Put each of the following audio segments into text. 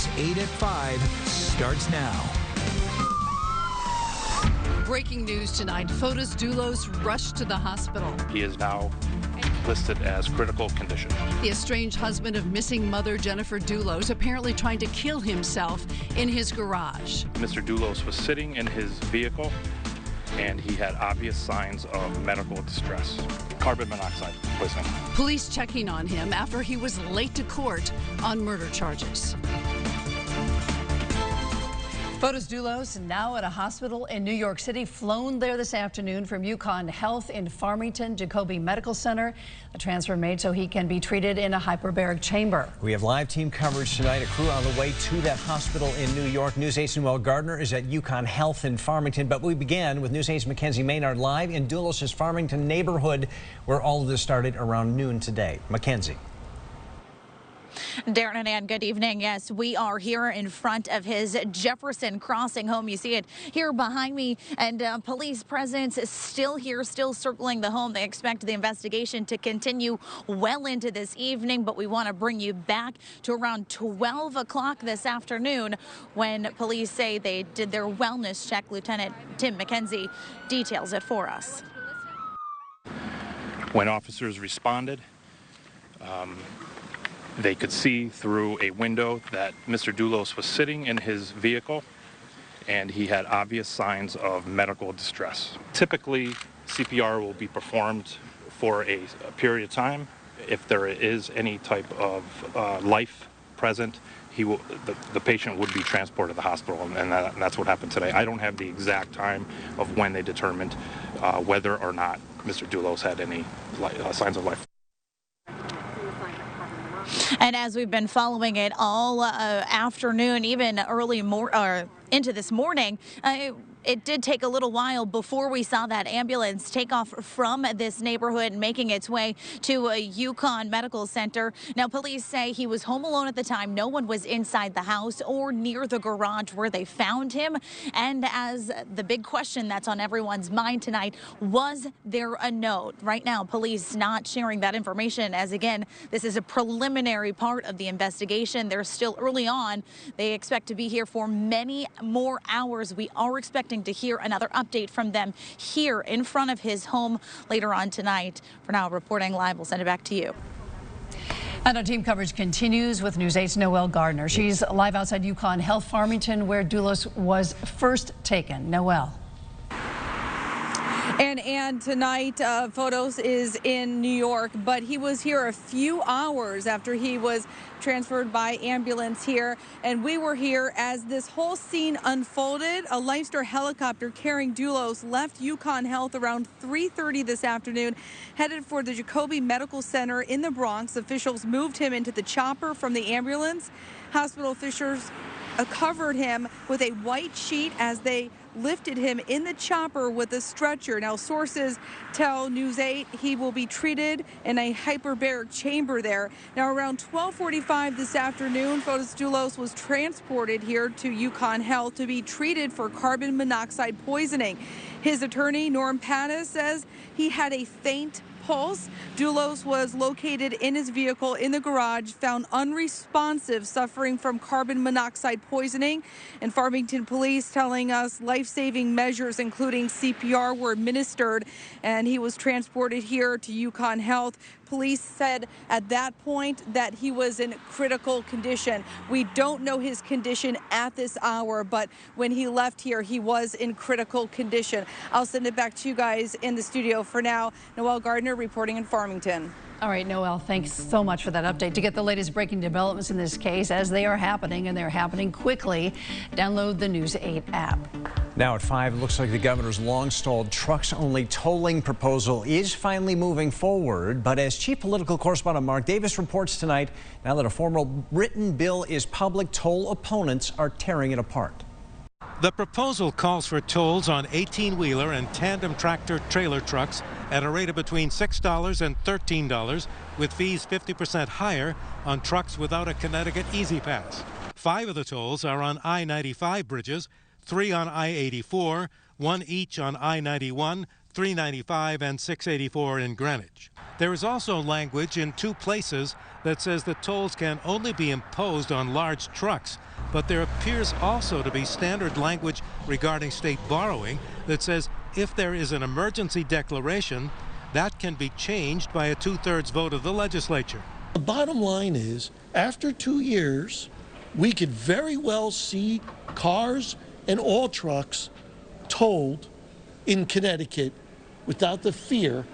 News 8 at 5 starts now. Breaking news tonight. Flotis Dulos rushed to the hospital. He is now listed as critical condition. The estranged husband of missing mother Jennifer Dulos apparently trying to kill himself in his garage. Mr. Dulos was sitting in his vehicle and he had obvious signs of medical distress. Carbon monoxide poisoning. Police checking on him after he was late to court on murder charges. Flotis Dulos now at a hospital in New York City, flown there this afternoon from UConn Health in Farmington Jacobi Medical Center. The transfer made so he can be treated in a hyperbaric chamber. We have live team coverage tonight. A crew on the way to that hospital in New York. News 8's Noel Gardner is at UConn Health in Farmington. But we began with News 8's Mackenzie Maynard live in Dulos' Farmington neighborhood, where all of this started around noon today. Mackenzie. Darren and Ann, good evening. Yes, we are here in front of his Jefferson Crossing home. You see it here behind me, and police presence is still here, still circling the home. They expect the investigation to continue well into this evening, but we want to bring you back to around 12 o'clock this afternoon when police say they did their wellness check. Lieutenant Tim McKenzie details it for us. When officers responded, they could see through a window that Mr. Dulos was sitting in his vehicle and he had obvious signs of medical distress. Typically, CPR will be performed for a period of time. If there is any type of life present, the patient would be transported to the hospital, and that's what happened today. I don't have the exact time of when they determined whether or not Mr. Dulos had any signs of life. And as we've been following it all afternoon, even early into this morning, it did take a little while before we saw that ambulance take off from this neighborhood, making its way to a UConn Medical Center. Now, police say he was home alone at the time. No one was inside the house or near the garage where they found him. And as the big question that's on everyone's mind tonight, was there a note? Right now, police not sharing that information, as again, this is a preliminary part of the investigation. They're still early on. They expect to be here for many more hours. We are expecting to hear another update from them here in front of his home later on tonight. For now, reporting live, we'll send it back to you. And our team coverage continues with News 8's Noel Gardner. She's live outside UConn Health Farmington, where Dulos was first taken. Noel. And tonight, Flotis is in New York, but he was here a few hours after he was transferred by ambulance here. And we were here as this whole scene unfolded. A Lifestar helicopter carrying Dulos left UConn Health around 3:30 this afternoon, headed for the Jacobi Medical Center in the Bronx. Officials moved him into the chopper from the ambulance. Hospital officials covered him with a white sheet as they lifted him in the chopper with a stretcher. Now, sources tell News 8 he will be treated in a hyperbaric chamber there. Now, around 12:45 this afternoon, Flotis Dulos was transported here to UConn Health to be treated for carbon monoxide poisoning. His attorney, Norm Pattis, says he had a faint pulse. Dulos was located in his vehicle in the garage, found unresponsive, suffering from carbon monoxide poisoning. And Farmington police telling us life-saving measures, including CPR, were administered, and he was transported here to UConn Health. Police said at that point that he was in critical condition. We don't know his condition at this hour, but when he left here, he was in critical condition. I'll send it back to you guys in the studio for now. Noel Gardner reporting in Farmington. All right, Noel, thanks so much for that update. To get the latest breaking developments in this case, as they are happening, and they're happening quickly, download the News 8 app. Now at 5, it looks like the governor's long-stalled trucks-only tolling proposal is finally moving forward. But as Chief Political Correspondent Mark Davis reports tonight, now that a formal written bill is public, toll opponents are tearing it apart. The proposal calls for tolls on 18-wheeler and tandem tractor-trailer trucks at a rate of between $6 and $13, with fees 50% higher on trucks without a Connecticut Easy Pass. 5 of the tolls are on I-95 bridges, 3 on I-84, 1 each on I-91, 395 and 684 in Greenwich. There is also language in 2 places that says that tolls can only be imposed on large trucks, but there appears also to be standard language regarding state borrowing that says if there is an emergency declaration, that can be changed by a 2/3 vote of the legislature. The bottom line is, after 2 years, we could very well see cars and all trucks tolled in Connecticut without the fear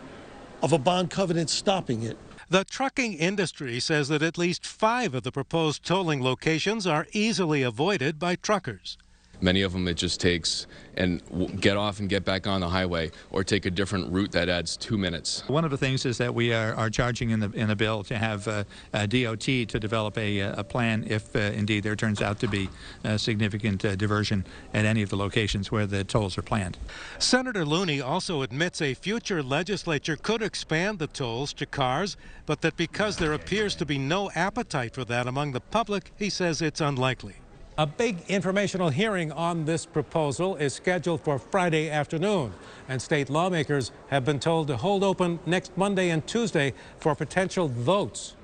of a bond covenant stopping it. The trucking industry says that at least 5 of the proposed tolling locations are easily avoided by truckers. Many of them it just takes and get off and get back on the highway, or take a different route that adds 2 minutes. One of the things is that we are charging in the bill to have DOT to develop a plan if indeed there turns out to be a significant diversion at any of the locations where the tolls are planned. Senator Looney also admits a future legislature could expand the tolls to cars, but that because there appears to be no appetite for that among the public, he says it's unlikely. A big informational hearing on this proposal is scheduled for Friday afternoon, and state lawmakers have been told to hold open next Monday and Tuesday for potential votes.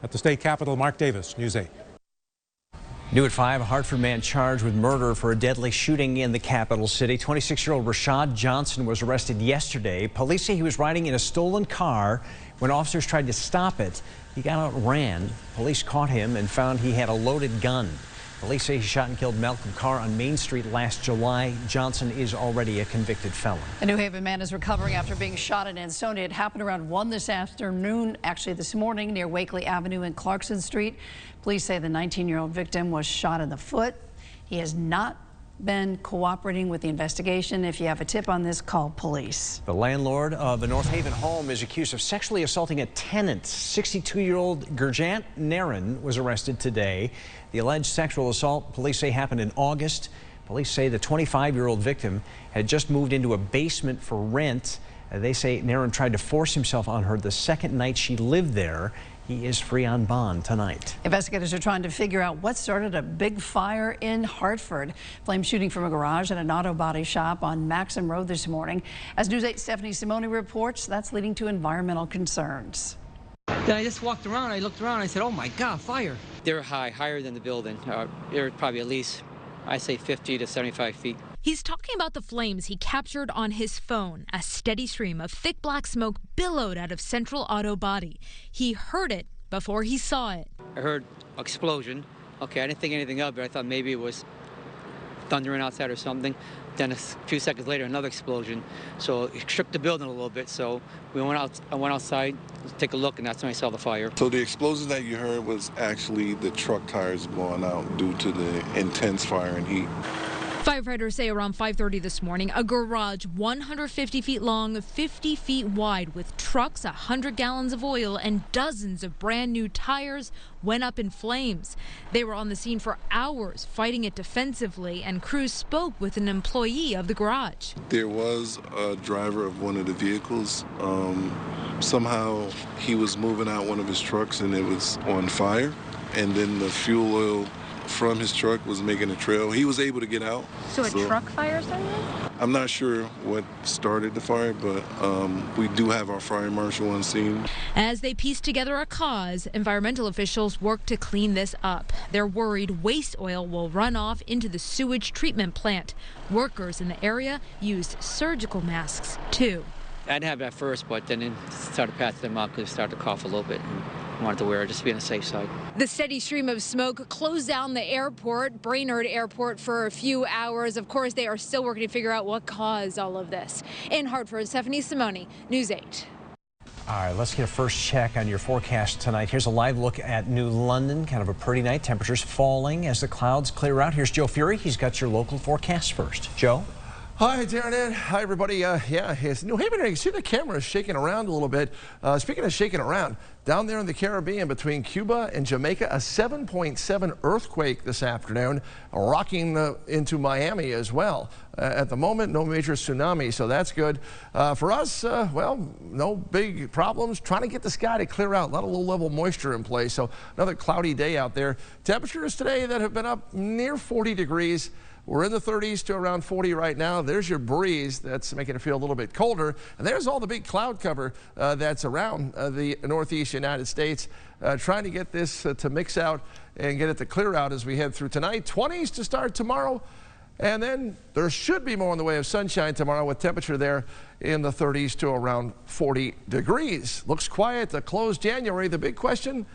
At the state capitol, Mark Davis, News 8. New at 5, a Hartford man charged with murder for a deadly shooting in the capital city. 26-year-old Rashad Johnson was arrested yesterday. Police say he was riding in a stolen car. When officers tried to stop it, he got out and ran. Police caught him and found he had a loaded gun. Police say he shot and killed Malcolm Carr on Main Street last July. Johnson is already a convicted felon. A New Haven man is recovering after being shot in Ansonia. It happened around 1 this afternoon, actually this morning, near Wakely Avenue and Clarkson Street. Police say the 19-year-old victim was shot in the foot. He has not been cooperating with the investigation. If you have a tip on this, call police. The landlord of a North Haven home is accused of sexually assaulting a tenant. 62-year-old Gurjant Naren was arrested today. The alleged sexual assault, police say, happened in August. Police say the 25-year-old victim had just moved into a basement for rent. They say Naren tried to force himself on her the second night she lived there. He is free on bond tonight. Investigators are trying to figure out what started a big fire in Hartford. Flames shooting from a garage at an auto body shop on Maxim Road this morning. As News 8's Stephanie Simone reports, that's leading to environmental concerns. Then I just walked around, I looked around, I said, oh my God, fire. They're higher than the building. They're probably at least, I say 50 to 75 feet. He's talking about the flames he captured on his phone. A steady stream of thick black smoke billowed out of Central Auto Body. He heard it before he saw it. I heard explosion. Okay, I didn't think anything of it. I thought maybe it was thundering outside or something. Then a few seconds later, another explosion. So it shook the building a little bit. So we went out. I went outside to take a look, and that's when I saw the fire. So the explosion that you heard was actually the truck tires blowing out due to the intense fire and heat. Firefighters say around 5:30 this morning, a garage 150 feet long, 50 feet wide, with trucks, 100 gallons of oil, and dozens of brand new tires went up in flames. They were on the scene for hours, fighting it defensively, and crews spoke with an employee of the garage. There was a driver of one of the vehicles. Somehow he was moving out one of his trucks and it was on fire, and then the fuel oil from his truck was making a trail. He was able to get out. So a truck fire started? I'm not sure what started the fire, but we do have our fire marshal on scene. As they piece together a cause, environmental officials work to clean this up. They're worried waste oil will run off into the sewage treatment plant. Workers in the area used surgical masks too. I didn't have it at first, but then it started passing them out because I started to cough a little bit. And wanted to wear it just to be on the safe side. The steady stream of smoke closed down the airport, Brainerd Airport, for a few hours. Of course, they are still working to figure out what caused all of this. In Hartford, Stephanie Simone, News 8. All right, let's get a first check on your forecast tonight. Here's a live look at New London. Kind of a pretty night. Temperatures falling as the clouds clear out. Here's Joe Fury. He's got your local forecast first. Joe? Hi, Darren. Hi, everybody. Yeah, it's New Haven. You can see the camera is shaking around a little bit. Speaking of shaking around, down there in the Caribbean between Cuba and Jamaica, a 7.7 earthquake this afternoon, rocking into Miami as well. At the moment, no major tsunami, so that's good. For us, well, no big problems. Trying to get the sky to clear out. A lot of low-level moisture in place, so another cloudy day out there. Temperatures today that have been up near 40 degrees. We're in the 30s to around 40 right now. There's your breeze that's making it feel a little bit colder. And there's all the big cloud cover that's around the northeast United States. Trying to get this to mix out and get it to clear out as we head through tonight. 20s to start tomorrow. And then there should be more in the way of sunshine tomorrow with temperature there in the 30s to around 40 degrees. Looks quiet to close January. The big question,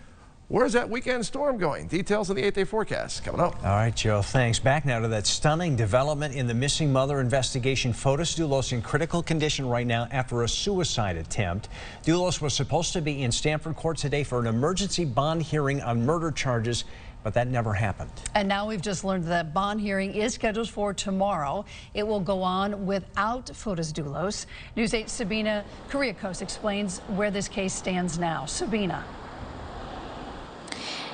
where's that weekend storm going? Details in the 8-day forecast coming up. All right, Joe, thanks. Back now to that stunning development in the missing mother investigation. Flotis Dulos in critical condition right now after a suicide attempt. Dulos was supposed to be in Stamford court today for an emergency bond hearing on murder charges, but that never happened. And now we've just learned that bond hearing is scheduled for tomorrow. It will go on without Flotis Dulos. News 8's Sabina Kuriakos explains where this case stands now. Sabina.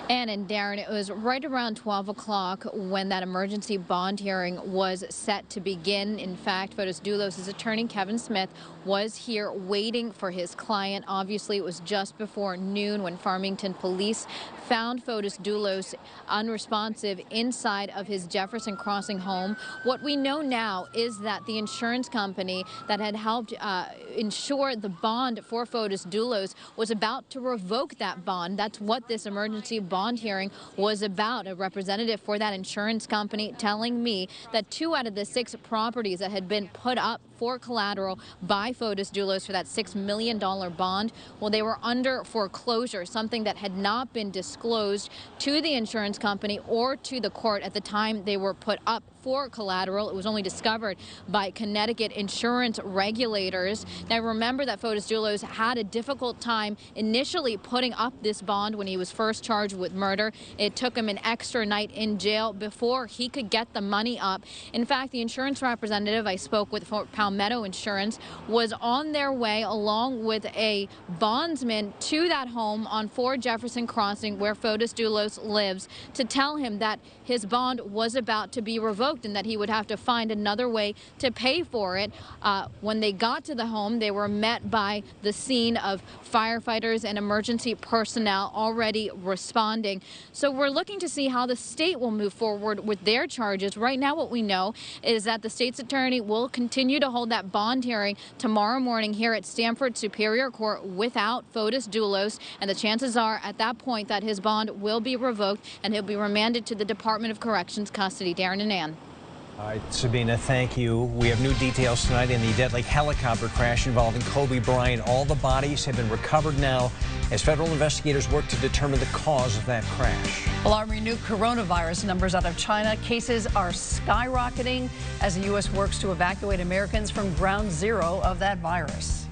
And Darren, it was right around 12 o'clock when that emergency bond hearing was set to begin. In fact, Flotis Dulos' attorney, Kevin Smith, was here waiting for his client. Obviously, it was just before noon when Farmington police found Flotis Dulos unresponsive inside of his Jefferson Crossing home. What we know now is that the insurance company that had helped insure the bond for Flotis Dulos was about to revoke that bond. That's what this emergency bond hearing was about. A representative for that insurance company telling me that 2 out of the 6 properties that had been put up for collateral by Flotis Dulos for that $6 million bond, well, they were under foreclosure, something that had not been disclosed to the insurance company or to the court at the time they were put up for collateral. It was only discovered by Connecticut insurance regulators. Now, remember that Flotis Dulos had a difficult time initially putting up this bond when he was first charged with murder. It took him an extra night in jail before he could get the money up. In fact, the insurance representative I spoke with for Palmetto Insurance was on their way along with a bondsman to that home on 4 Jefferson Crossing where Flotis Dulos lives to tell him that his bond was about to be revoked and that he would have to find another way to pay for it. When they got to the home, they were met by the scene of firefighters and emergency personnel already responding. So we're looking to see how the state will move forward with their charges. Right now, what we know is that the state's attorney will continue to hold that bond hearing tomorrow morning here at Stamford Superior Court without Flotis Dulos, and the chances are at that point that his bond will be revoked and he'll be remanded to the Department of Corrections custody. Darren and Ann. All right, Sabina, thank you. We have new details tonight in the deadly helicopter crash involving Kobe Bryant. All the bodies have been recovered now as federal investigators work to determine the cause of that crash. Alarming new coronavirus numbers out of China. Cases are skyrocketing as the U.S. works to evacuate Americans from ground zero of that virus.